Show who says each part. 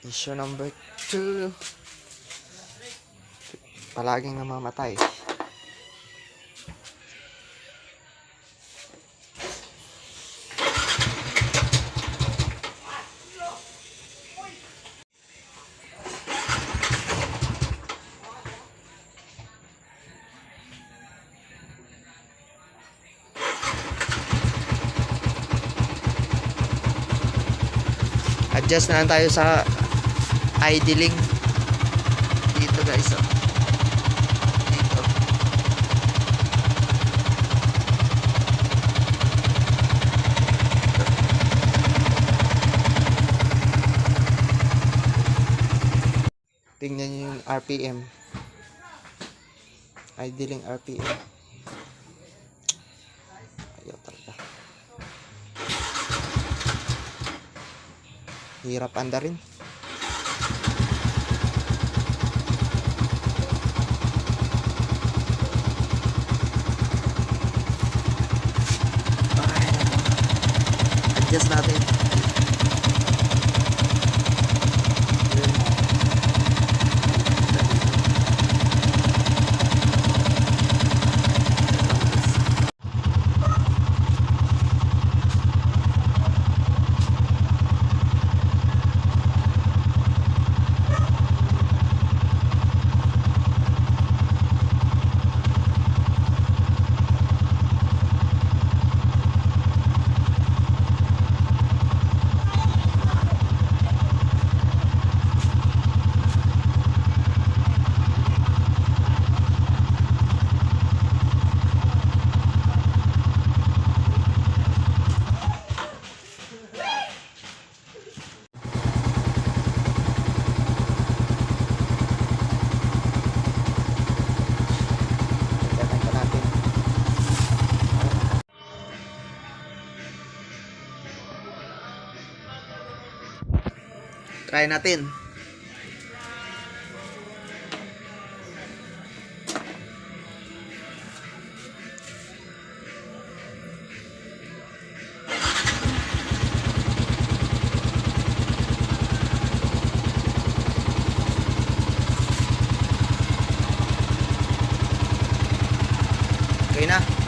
Speaker 1: Issue number 2. Palaging namamatay. Adjust na lang tayo sa idling dito guys, oh. Dito tingnan nyo yung RPM, idling RPM. Ayaw talaga, hirap anda rin. Adjust natin. Try natin. Okay na.